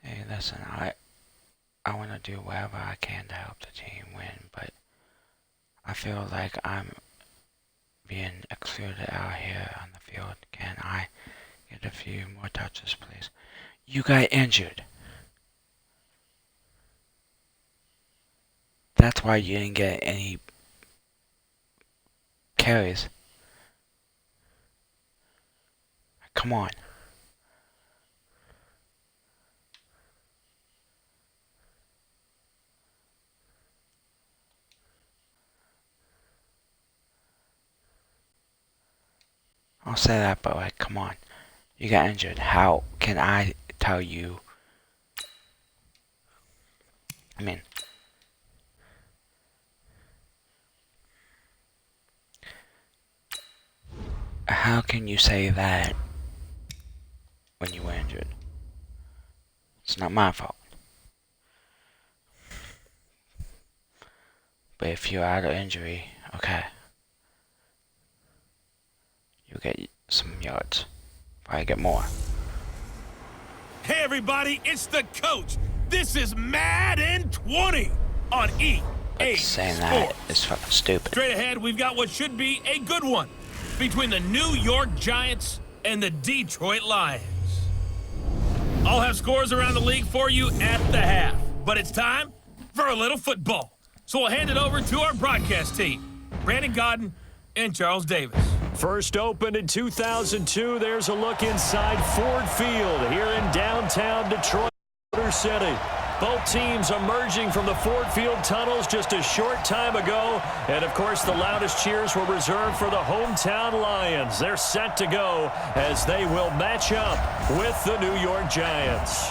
Hey, listen, I want to do whatever I can to help the team win, but I feel like I'm being excluded out here on the field. Can I get a few more touches, please? You got injured. That's why you didn't get any carries. Come on. I'll say that, but like, come on. You got injured. How can I tell you? I mean, how can you say that when you were injured? It's not my fault. But if you're out of injury, okay. You get some yards. Probably get more. Hey everybody, it's the coach. This is Madden 20 on EA Saying Sports. that is fucking stupid. Straight ahead, we've got what should be a good one between the New York Giants and the Detroit Lions. I'll have scores around the league for you at the half, but it's time for a little football. So we'll hand it over to our broadcast team, Brandon Godden and Charles Davis. First opened in 2002, there's a look inside Ford Field here in downtown Detroit City. Both teams emerging from the Ford Field tunnels just a short time ago. And, of course, the loudest cheers were reserved for the hometown Lions. They're set to go as they will match up with the New York Giants.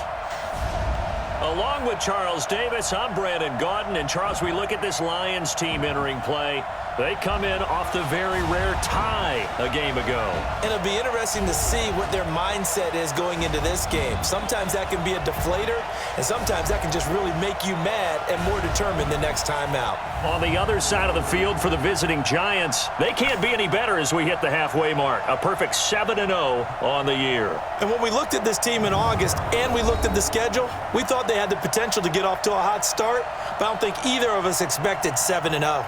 Along with Charles Davis, I'm Brandon Gaudin. And, Charles, we look at this Lions team entering play. They come in off the very rare tie a game ago. And it'll be interesting to see what their mindset is going into this game. Sometimes that can be a deflator, and sometimes that can just really make you mad and more determined the next time out. On the other side of the field for the visiting Giants, they can't be any better as we hit the halfway mark. A perfect 7-0 on the year. And when we looked at this team in August and we looked at the schedule, we thought they had the potential to get off to a hot start, but I don't think either of us expected 7-0.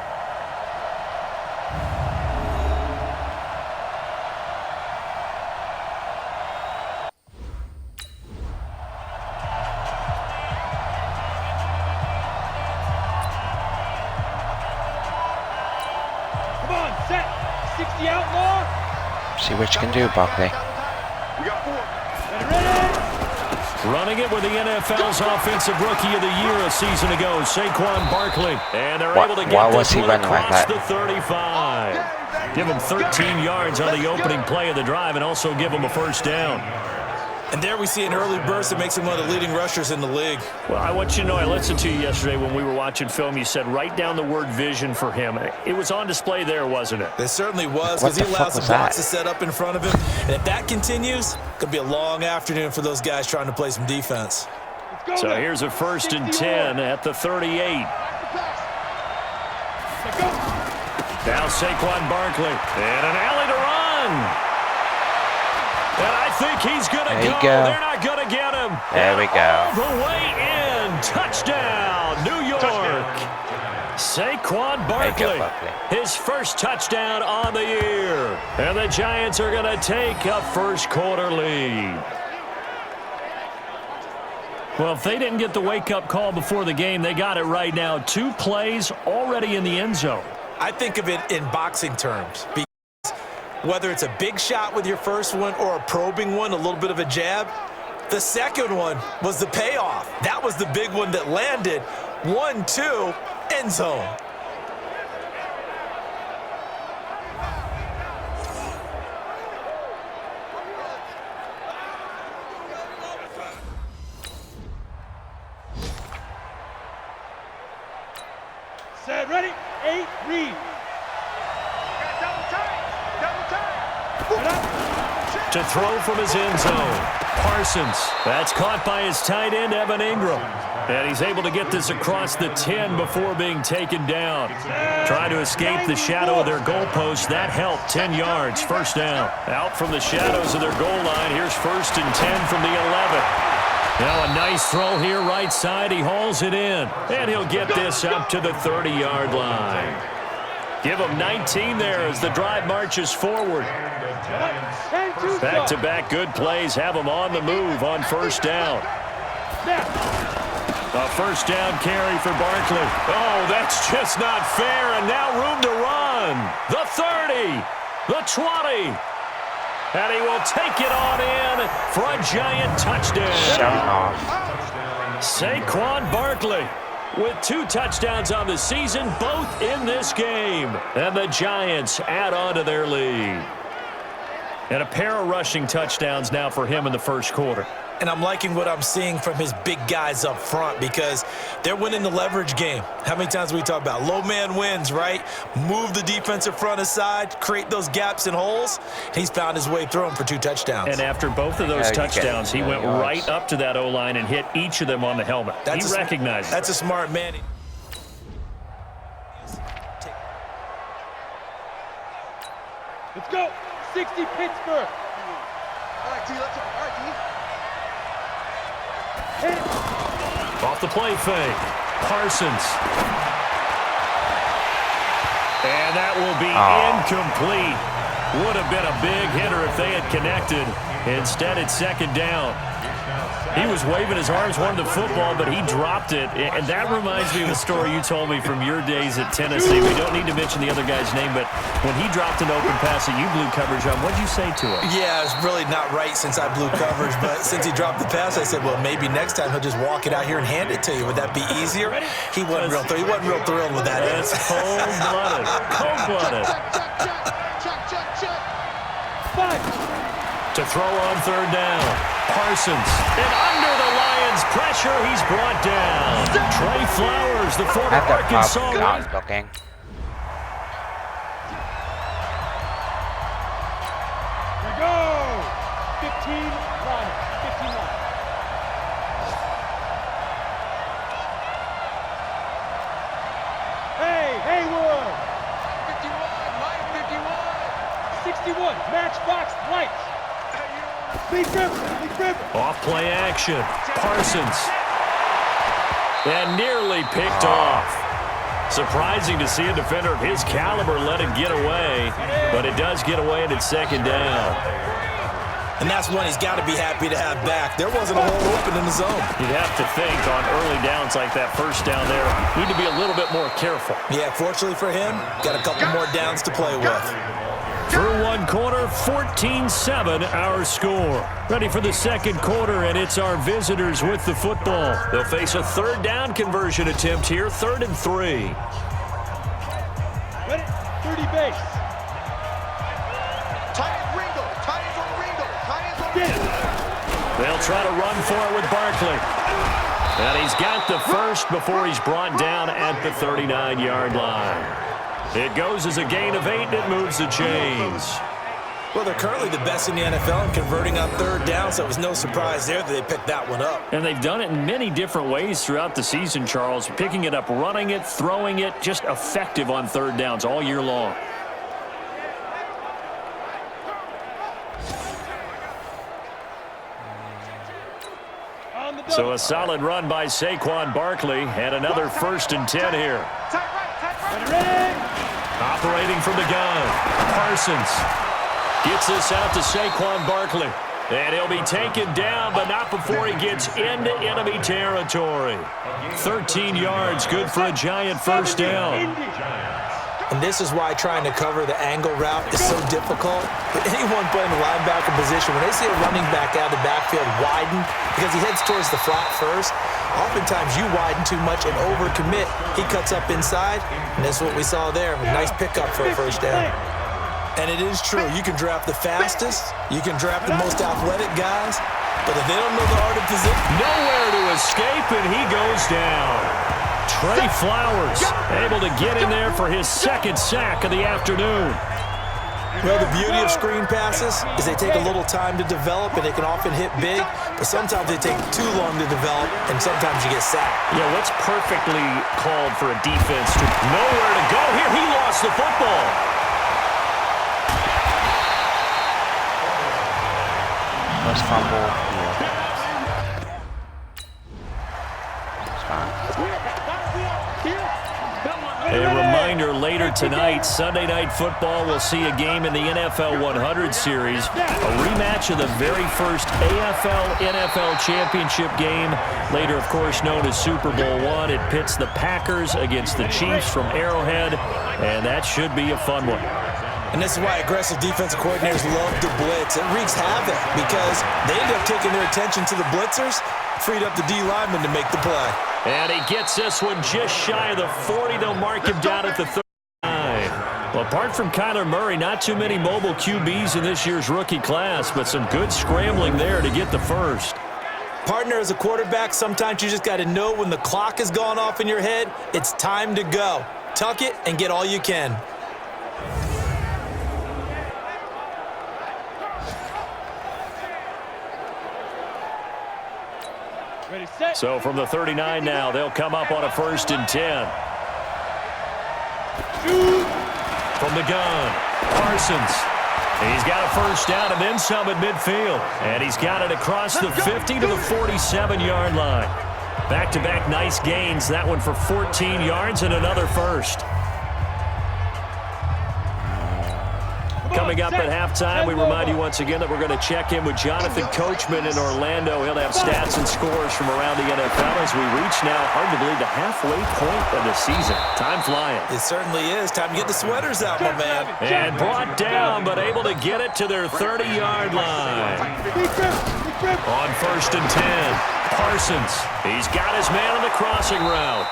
See what you can do, Buckley. Running it with the NFL's Offensive Rookie of the Year a season ago, Saquon Barkley. And they're able to get this one across the 35. Give him 13 yards on the opening play of the drive and also give him a first down. And there we see an early burst that makes him one of the leading rushers in the league. Well, I want you to know, I listened to you yesterday when we were watching film. You said write down the word vision for him. It was on display there, wasn't it? It certainly was, because he allowed some blocks to set up in front of him. And if that continues, it could be a long afternoon for those guys trying to play some defense. So here's a 1st and 10 at the 38. Now Saquon Barkley. And an alley to run. And I think he's going to go. They're not going to get him. There we go. All the way in. Touchdown, New York. Saquon Barkley. His first touchdown on the year. And the Giants are going to take a first quarter lead. Well, if they didn't get the wake-up call before the game, they got it right now. 2 plays already in the end zone. I think of it in boxing terms. Whether it's a big shot with your first one or a probing one, a little bit of a jab, the second one was the payoff. That was the big one that landed. 1-2, end zone. Set, ready, 8, read. To throw from his end zone. Parsons. That's caught by his tight end, Evan Ingram. And he's able to get this across the 10 before being taken down. Trying to escape the shadow of their goalpost. That helped. 10 yards. First down. Out from the shadows of their goal line. Here's 1st and 10 from the 11. Now a nice throw here right side. He hauls it in. And he'll get this up to the 30-yard line. Give him 19 there as the drive marches forward. Back-to-back good plays have him on the move on first down. A first down carry for Barkley. Oh, that's just not fair, and now room to run. The 30, the 20, and he will take it on in for a giant touchdown. Saquon Barkley with 2 touchdowns on the season, both in this game. And the Giants add on to their lead. And a pair of rushing touchdowns now for him in the first quarter. And I'm liking what I'm seeing from his big guys up front because they're winning the leverage game. How many times we talk about low man wins, right? Move the defensive front aside, create those gaps and holes. He's found his way through them for 2 touchdowns. And after both of those touchdowns, he went right up to that O-line and hit each of them on the helmet. He recognized it. That's a smart man. Let's go. 60 Pittsburgh. All right, T. Let's go. All right, T. Off the play fake. Parsons. And that will be incomplete. Would have been a big hitter if they had connected. Instead, it's second down. He was waving his arms, wanted the football, but he dropped it. And that reminds me of a story you told me from your days at Tennessee. We don't need to mention the other guy's name, but when he dropped an open pass that you blew coverage on, what did you say to him? Yeah, it's really not right since I blew coverage, but since he dropped the pass, I said, well, maybe next time he'll just walk it out here and hand it to you. Would that be easier? He wasn't real thrilled with that. That's cold-blooded. Cold-blooded. To throw on third down. Parsons. And under the Lions' pressure, he's brought down. Trey Flowers, the former Arkansas. Blocking. We go. 15 line. 15 line. Hey, Haywood. 51, Mike 51. 61, Matchbox Lights. Off play action. Parsons. And nearly picked off. Surprising to see a defender of his caliber let it get away, but it does get away and it's second down. And that's one he's got to be happy to have back. There wasn't a hole open in the zone. You'd have to think on early downs like that first down there, need to be a little bit more careful. Yeah, fortunately for him, got a couple more downs to play with. Through one quarter, 14-7 our score. Ready for the second quarter, and it's our visitors with the football. They'll face a third down conversion attempt here, 3rd and 3. Ready? 30 base. They'll try to run for it with Barkley. And he's got the first before he's brought down at the 39-yard line. It goes as a gain of 8, and it moves the chains. Well, they're currently the best in the NFL in converting on third down, so it was no surprise there that they picked that one up. And they've done it in many different ways throughout the season, Charles. Picking it up, running it, throwing it, just effective on third downs all year long. So a solid run by Saquon Barkley, and another 1st and 10 here. Operating from the gun, Parsons gets this out to Saquon Barkley. And he'll be taken down, but not before he gets into enemy territory. 13 yards, good for a giant first down. And this is why trying to cover the angle route is so difficult. But anyone playing the linebacker position, when they see a running back out of the backfield widen, because he heads towards the flat first, oftentimes you widen too much and overcommit. He cuts up inside, and that's what we saw there. A nice pickup for a first down. And it is true. You can draft the fastest, you can draft the most athletic guys, but if they don't know the art of position, nowhere to escape, and he goes down. Trey Flowers able to get in there for his 2nd sack of the afternoon. Well, the beauty of screen passes is they take a little time to develop, and they can often hit big, but sometimes they take too long to develop, and sometimes you get sacked. Yeah, what's perfectly called for a defense to nowhere to go here? He lost the football. First fumble. A reminder, later tonight, Sunday Night Football will see a game in the NFL 100 Series, a rematch of the very first AFL-NFL Championship game, later, of course, known as Super Bowl I. It pits the Packers against the Chiefs from Arrowhead, and that should be a fun one. And this is why aggressive defensive coordinators love to blitz. It wreaks havoc because they end up taking their attention to the blitzers, freed up the D lineman to make the play. And he gets this one just shy of the 40. They'll mark him down at the 39. Well, apart from Kyler Murray, not too many mobile QBs in this year's rookie class, but some good scrambling there to get the first. Partner, as a quarterback, sometimes you just got to know when the clock has gone off in your head, it's time to go. Tuck it and get all you can. So from the 39 now, they'll come up on a 1st and 10. From the gun, Parsons. He's got a first down and then some at midfield. And he's got it across the 50 to the 47-yard line. Back-to-back nice gains. That one for 14 yards and another first. Coming up at halftime, we remind you once again that we're going to check in with Jonathan Coachman in Orlando. He'll have stats and scores from around the NFL as we reach now, hard to believe, the halfway point of the season. Time flying. It certainly is. Time to get the sweaters out, my man. And brought down, but able to get it to their 30-yard line. On 1st and 10, Parsons. He's got his man on the crossing route.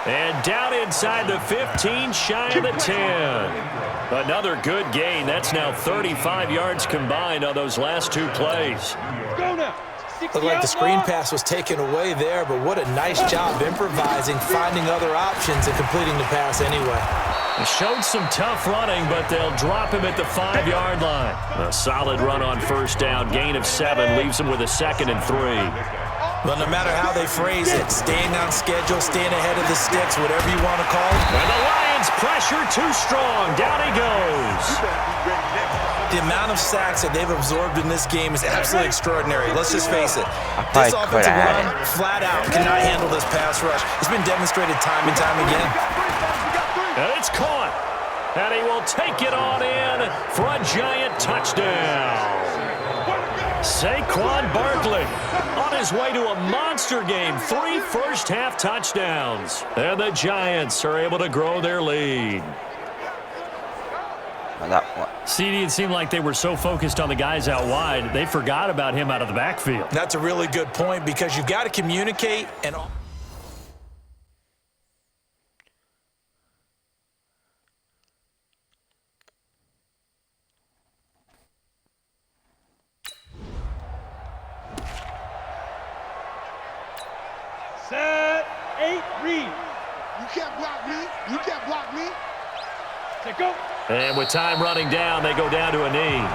And down inside the 15, shy of the 10. Another good gain. That's now 35 yards combined on those last two plays. Looked like the screen pass was taken away there, but what a nice job improvising, finding other options, and completing the pass anyway. He showed some tough running, but they'll drop him at the 5-yard line. A solid run on first down. Gain of 7 leaves him with a 2nd and 3. Well, no matter how they phrase it, staying on schedule, staying ahead of the sticks, whatever you want to call it. And the Lions pressure too strong. Down he goes. The amount of sacks that they've absorbed in this game is absolutely extraordinary. Let's just face it. This offensive line, flat out, cannot handle this pass rush. It's been demonstrated time and time again. And it's caught. And he will take it on in for a giant touchdown. Saquon Barkley on his way to a monster game. 3 first-half touchdowns. And the Giants are able to grow their lead. CD, it seemed like they were so focused on the guys out wide, they forgot about him out of the backfield. That's a really good point because you've got to communicate and... Set, 8, read. You can't block me. You can't block me. Take go. And with time running down, they go down to a knee.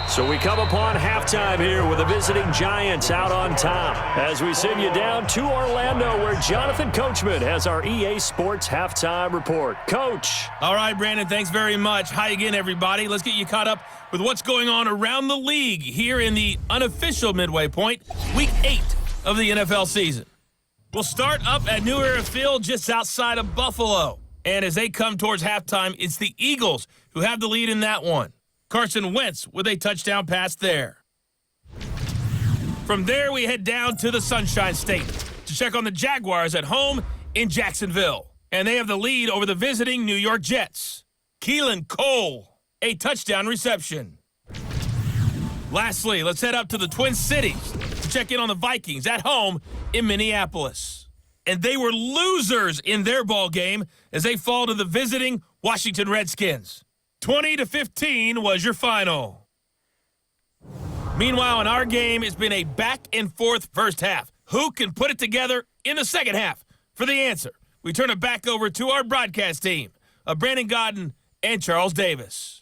So we come upon halftime here with the visiting Giants out on top as we send you down to Orlando where Jonathan Coachman has our EA Sports halftime report. Coach. All right, Brandon, thanks very much. Hi again, everybody. Let's get you caught up with what's going on around the league here in the unofficial midway point, Week 8 of the NFL season. We'll start up at New Era Field just outside of Buffalo. And as they come towards halftime, it's the Eagles who have the lead in that one. Carson Wentz with a touchdown pass there. From there, we head down to the Sunshine State to check on the Jaguars at home in Jacksonville. And they have the lead over the visiting New York Jets. Keelan Cole, a touchdown reception. Lastly, let's head up to the Twin Cities to check in on the Vikings at home in Minneapolis. And they were losers in their ball game as they fall to the visiting Washington Redskins. 20-15 was your final. Meanwhile, in our game, it's been a back-and-forth first half. Who can put it together in the second half? For the answer, we turn it back over to our broadcast team of Brandon Godden and Charles Davis.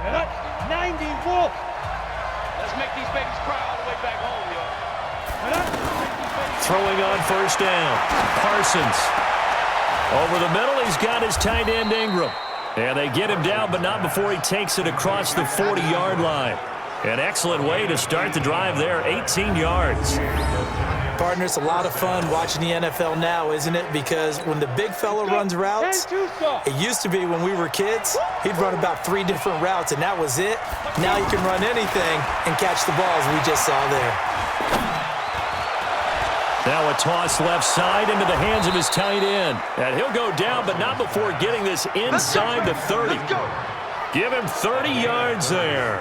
Set up, 90 Wolf. Let's make these babies cry all the way back home, y'all. Set up, Throwing on first down. Parsons. Over the middle, he's got his tight end Ingram. And they get him down, but not before he takes it across the 40-yard line. An excellent way to start the drive there, 18 yards. Partner, it's a lot of fun watching the NFL now, isn't it? Because when the big fella runs routes, it used to be when we were kids, he'd run about 3 different routes, and that was it. Now you can run anything and catch the balls we just saw there. Now a toss left side into the hands of his tight end. And he'll go down, but not before getting this inside the 30. Give him 30 yards there.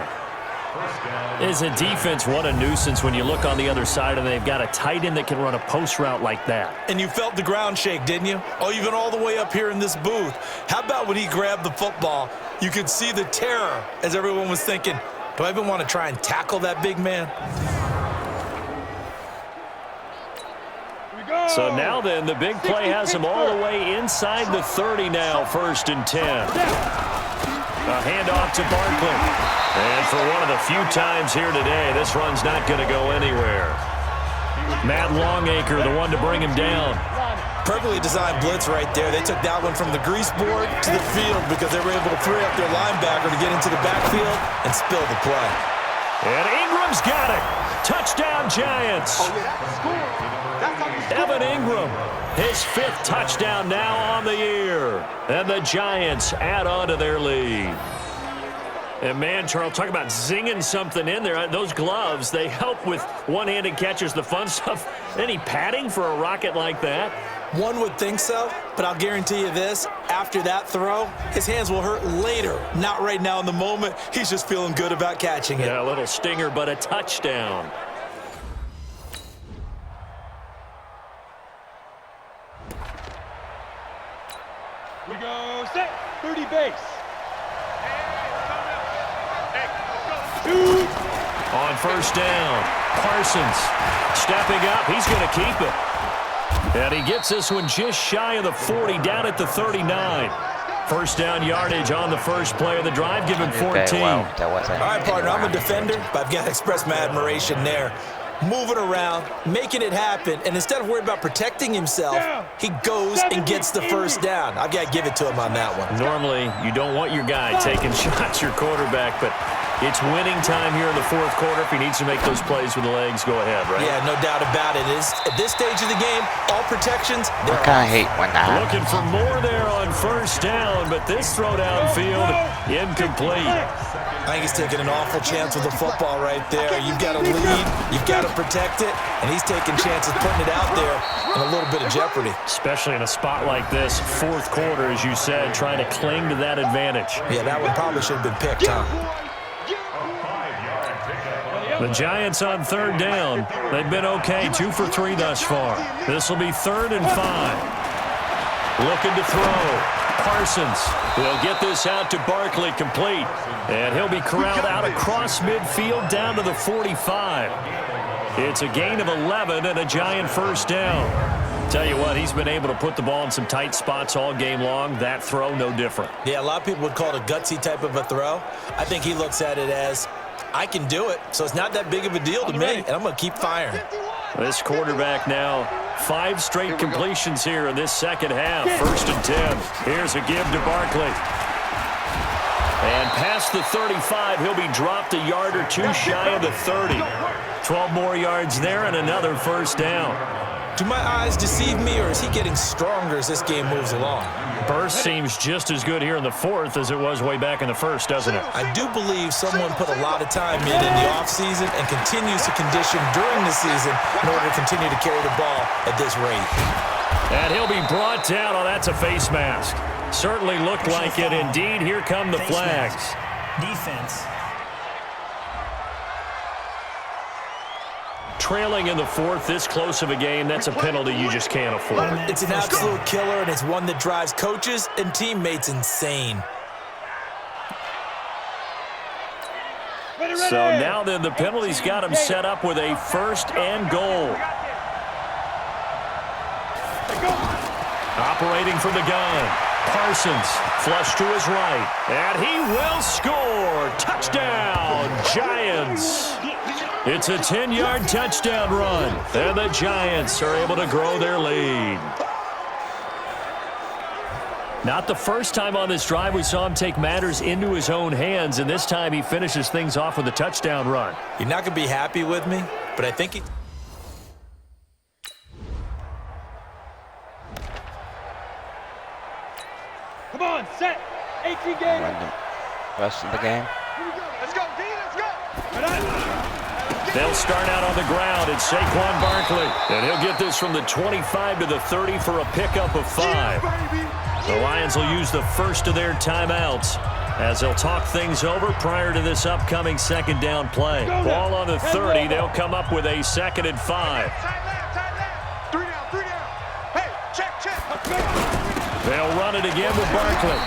As a defense, what a nuisance when you look on the other side and they've got a tight end that can run a post route like that. And you felt the ground shake, didn't you? Oh, even all the way up here in this booth. How about when he grabbed the football? You could see the terror as everyone was thinking, do I even want to try and tackle that big man? So now then, the big play has him all the way inside the 30 now, 1st and 10. A handoff to Barkley. And for one of the few times here today, this run's not going to go anywhere. Matt Longacre, the one to bring him down. Perfectly designed blitz right there. They took that one from the grease board to the field because they were able to free up their linebacker to get into the backfield and spill the play. And Ingram's got it. Touchdown, Giants. Evan Ingram, his 5th touchdown now on the year. And the Giants add on to their lead. And, man, Charles, talk about zinging something in there. Those gloves, they help with one-handed catches, the fun stuff. Any padding for a rocket like that? One would think so, but I'll guarantee you this. After that throw, his hands will hurt later. Not right now in the moment. He's just feeling good about catching it. Yeah, a little stinger, but a touchdown. We go set, 30 base. On 1st down, Parsons stepping up. He's going to keep it. And he gets this one just shy of the 40, down at the 39. 1st down yardage on the first play of the drive, give him 14. All right, partner, I'm a defender, but I've got to express my admiration there. Moving around, making it happen, and instead of worrying about protecting himself, he goes and gets the 1st down. I've got to give it to him on that one. Normally, you don't want your guy taking shots, your quarterback, but it's winning time here in the 4th quarter. If he needs to make those plays with the legs, go ahead, right? Yeah, no doubt about it. At this stage of the game, all protections, I kind of hate when that happens. Looking for more there on 1st down, but this throw downfield, incomplete. I think he's taking an awful chance with the football right there. You've got to lead, you've got to protect it, and he's taking chances putting it out there in a little bit of jeopardy. Especially in a spot like this, 4th quarter, as you said, trying to cling to that advantage. Yeah, that one probably should have been picked, huh? The Giants on 3rd down. They've been okay, 2 for 3 thus far. This will be 3rd and 5. Looking to throw. Parsons will get this out to Barkley, complete. And he'll be corralled out across midfield down to the 45. It's a gain of 11 and a Giant 1st down. Tell you what, he's been able to put the ball in some tight spots all game long. That throw, no different. Yeah, a lot of people would call it a gutsy type of a throw. I think he looks at it as, I can do it, so it's not that big of a deal to me, and I'm going to keep firing. This quarterback now, 5 straight completions here in this 2nd half. 1st and 10. Here's a give to Barkley. And past the 35, he'll be dropped a yard or 2 shy of the 30. 12 more yards there and another 1st down. Do my eyes deceive me, or is he getting stronger as this game moves along? Burst seems just as good here in the 4th as it was way back in the 1st, doesn't it? I do believe someone put a lot of time in the offseason and continues to condition during the season in order to continue to carry the ball at this rate. And he'll be brought down. Oh, that's a face mask. Certainly looked like it. Indeed, here come the flags. Defense. Trailing in the 4th, this close of a game, that's a penalty you just can't afford. It's an absolute killer, and it's one that drives coaches and teammates insane. So now then, the penalty's got him set up with a 1st and goal. Operating from the gun. Parsons, flush to his right. And he will score. Touchdown, Giants. It's a 10-yard touchdown run. And the Giants are able to grow their lead. Not the first time on this drive we saw him take matters into his own hands, and this time he finishes things off with a touchdown run. You're not going to be happy with me, but I think he... Come on, set. 18 game. Win the rest of the game. Let's go, D, let's go. They'll start out on the ground. It's Saquon Barkley, and he'll get this from the 25 to the 30 for a pickup of 5. The Lions will use the first of their timeouts as they'll talk things over prior to this upcoming second down play. Ball on the 30. They'll come up with a 2nd and 5. Tight left. 3 down. Hey, check. They'll run it again with Barkley.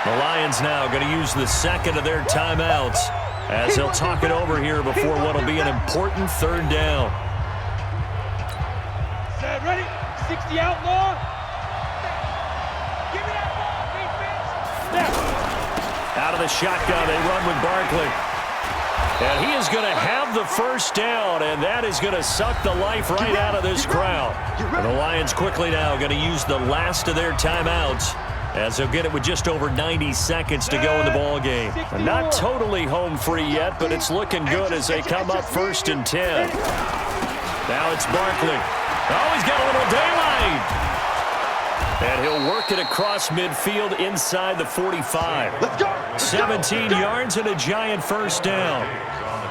The Lions now going to use the second of their timeouts as they'll talk it over here before what will be an important 3rd down. Set, ready? 60 outlaw. Give me that ball, defense. Out of the shotgun, they run with Barkley. And he is going to have the first down, and that is going to suck the life right out of this crowd. And the Lions quickly now going to use the last of their timeouts as they'll get it with just over 90 seconds to go in the ball game. Not totally home free yet, but it's looking good as they come up 1st and 10. Now it's Barkley. Oh, he's got a little daylight. And he'll work it across midfield inside the 45. 17 yards and a giant first down.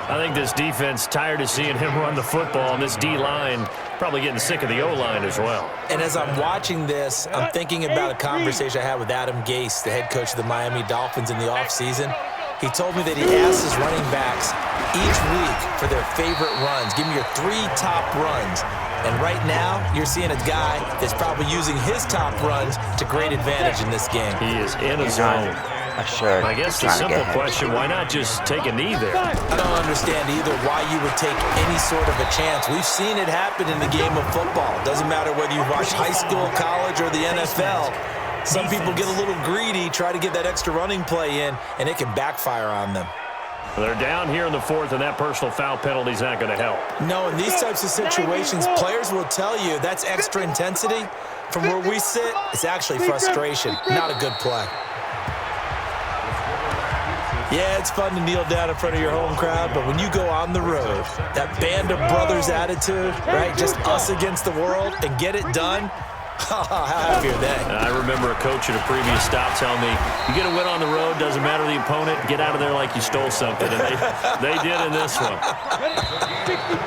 I think this defense tired of seeing him run the football, and this D-line probably getting sick of the O-line as well. And as I'm watching this, I'm thinking about a conversation I had with Adam Gase, the head coach of the Miami Dolphins in the offseason. He told me that he asked his running backs each week for their favorite runs. Give me your 3 top runs. And right now, you're seeing a guy that's probably using his top runs to great advantage in this game. He is in a zone. Assured. I guess the simple question, why not just take a knee there? I don't understand either why you would take any sort of a chance. We've seen it happen in the game of football. Doesn't matter whether you watch high school, college, or the NFL. Some people get a little greedy, try to get that extra running play in, and it can backfire on them. They're down here in the 4th, and that personal foul penalty is not going to help. No, in these types of situations, players will tell you that's extra intensity. From where we sit, it's actually frustration, not a good play. Yeah, it's fun to kneel down in front of your home crowd, but when you go on the road, that band of brothers attitude, right, just us against the world, and get it done, how happy are they? I remember a coach at a previous stop telling me, you get a win on the road, doesn't matter the opponent, get out of there like you stole something, and they did in this one.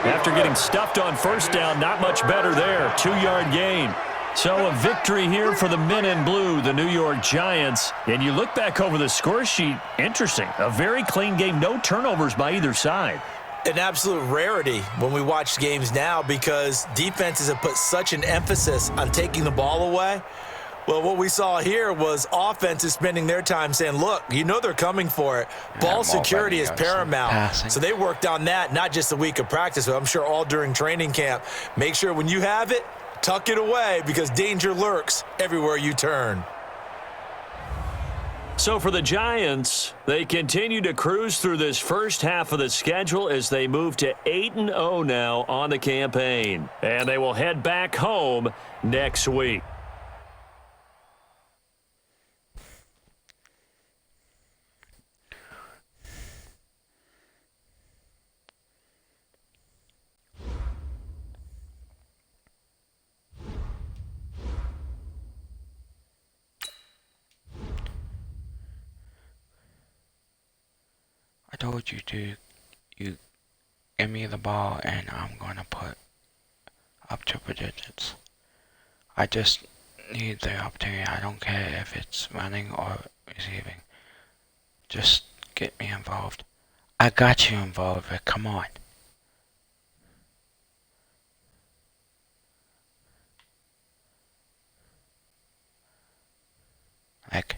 After getting stuffed on 1st down, not much better there, 2-yard gain. So a victory here for the men in blue, the New York Giants. And you look back over the score sheet, interesting. A very clean game, no turnovers by either side. An absolute rarity when we watch games now because defenses have put such an emphasis on taking the ball away. Well, what we saw here was offenses spending their time saying, look, you know they're coming for it. Ball security is paramount. So they worked on that, not just a week of practice, but I'm sure all during training camp. Make sure when you have it, tuck it away because danger lurks everywhere you turn. So for the Giants, they continue to cruise through this first half of the schedule as they move to 8-0 now on the campaign. And they will head back home next week. I told you to, you give me the ball and I'm gonna put up triple digits. I just need the opportunity. I don't care if it's running or receiving. Just get me involved. I got you involved, Rick. Come on. Like,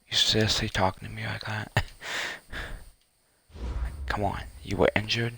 you seriously talking to me like that? Come on, you were injured?